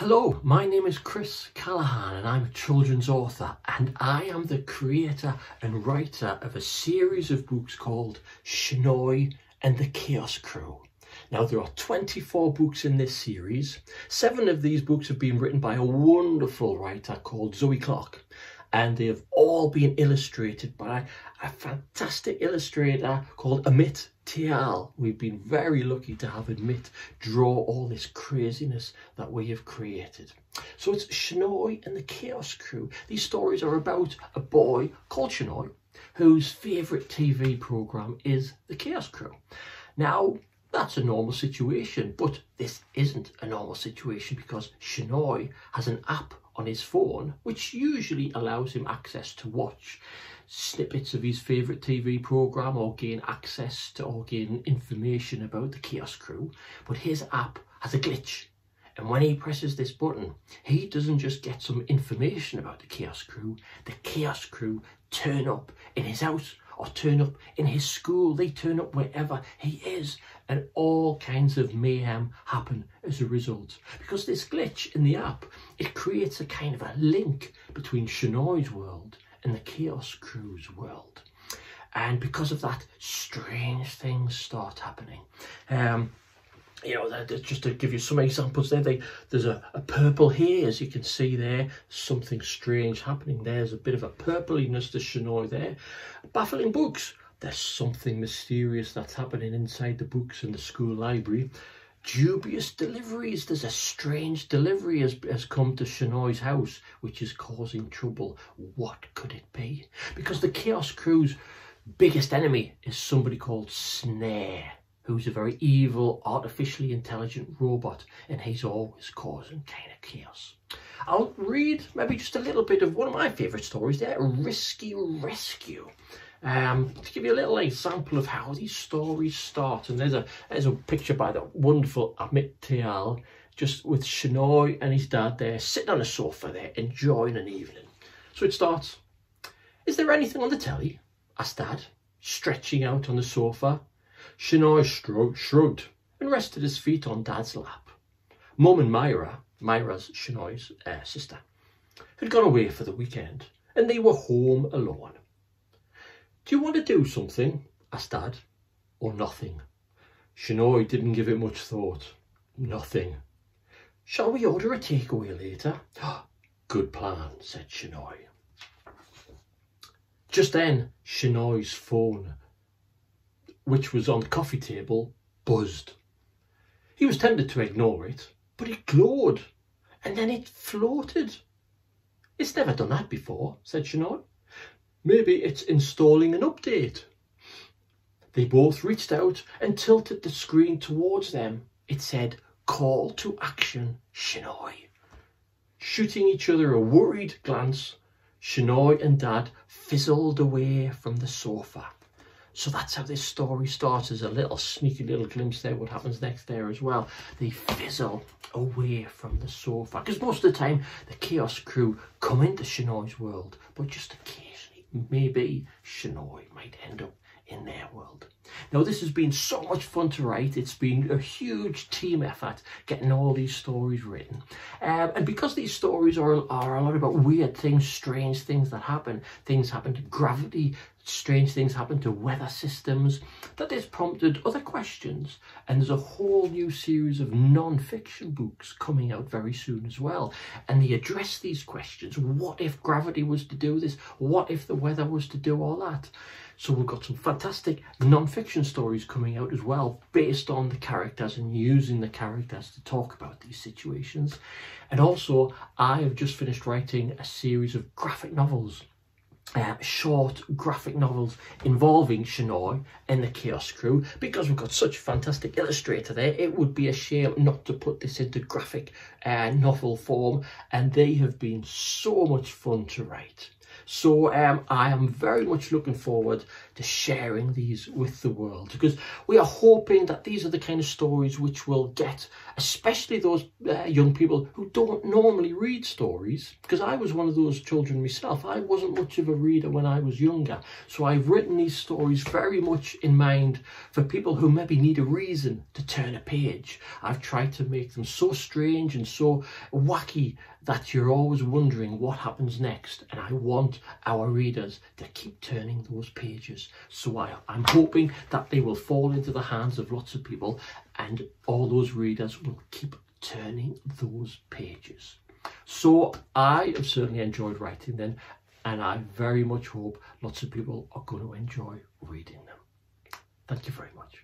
Hello, my name is Callaghan and I'm a children's author, and I am the creator and writer of a series of books called Shinoy and the Chaos Crew. Now, there are 24 books in this series. 7 of these books have been written by a wonderful writer called Zoe Clark, and they have all been illustrated by a fantastic illustrator called Amit Tial. We've been very lucky to have Amit draw all this craziness that we have created. So it's Shinoy and the Chaos Crew. These stories are about a boy called Shinoy whose favourite TV programme is the Chaos Crew. Now, that's a normal situation, but this isn't a normal situation because Shinoy has an app on his phone which usually allows him access to watch snippets of his favourite TV programme or gain access to or gain information about the Chaos Crew. But his app has a glitch, and when he presses this button, he doesn't just get some information about the Chaos Crew turn up in his house or turn up in his school. They turn up wherever he is, and all kinds of mayhem happen as a result. Because this glitch in the app, it creates a kind of a link between Shinoy's world and the Chaos Crew's world. And because of that, strange things start happening. Just to give you some examples there's a purple haze, you can see there, something strange happening. There's a bit of a purpliness to Shinoy there. Baffling books, there's something mysterious that's happening inside the books in the school library. Dubious deliveries, there's a strange delivery has come to Shinoy's house which is causing trouble. What could it be? Because the Chaos Crew's biggest enemy is somebody called Snare, who's a very evil, artificially intelligent robot, and he's always causing kind of chaos. I'll read maybe just a little bit of one of my favourite stories there, Risky Rescue. To give you a little example of how these stories start. And there's a picture by the wonderful Amit Tial, just with Shinoy and his dad there, sitting on a sofa there, enjoying an evening. So it starts. "Is there anything on the telly?" asked Dad, stretching out on the sofa. Shinoy shrugged and rested his feet on Dad's lap. Mum and Myra's Shinoy's sister, had gone away for the weekend, and they were home alone. "Do you want to do something?" asked Dad. "Or nothing?" Shinoy didn't give it much thought. "Nothing." "Shall we order a takeaway later?" "Good plan," said Shinoy. Just then, Shinoy's phone, which was on the coffee table, buzzed. He was tempted to ignore it, but it glowed, and then it floated. "It's never done that before," said Shinoy. "Maybe it's installing an update." They both reached out and tilted the screen towards them. It said, "Call to action, Shinoy." Shooting each other a worried glance, Shinoy and Dad fizzled away from the sofa. So that's how this story starts, as a little sneaky little glimpse there, what happens next there as well. They fizzle away from the sofa, because most of the time the Chaos Crew come into Shinoy's world, but just occasionally maybe Shinoy might end up in their world. Now, this has been so much fun to write. It's been a huge team effort getting all these stories written. And because these stories are a lot about weird things, strange things that happen, things happen to gravity, strange things happen to weather systems, that has prompted other questions. And there's a whole new series of non-fiction books coming out very soon as well. And they address these questions. What if gravity was to do this? What if the weather was to do all that? So we've got some fantastic non-fiction stories coming out as well, based on the characters and using the characters to talk about these situations. And also, I have just finished writing a series of graphic novels, short graphic novels involving Shinoy and the Chaos Crew. Because we've got such a fantastic illustrator there, it would be a shame not to put this into graphic novel form, and they have been so much fun to write. So I am very much looking forward to to sharing these with the world, because we are hoping that these are the kind of stories which will get especially those young people who don't normally read stories, because I was one of those children myself. I wasn't much of a reader when I was younger, so I've written these stories very much in mind for people who maybe need a reason to turn a page. I've tried to make them so strange and so wacky that you're always wondering what happens next, and I want our readers to keep turning those pages. So I'm hoping that they will fall into the hands of lots of people, and all those readers will keep turning those pages. So I have certainly enjoyed writing them, and I very much hope lots of people are going to enjoy reading them. Thank you very much.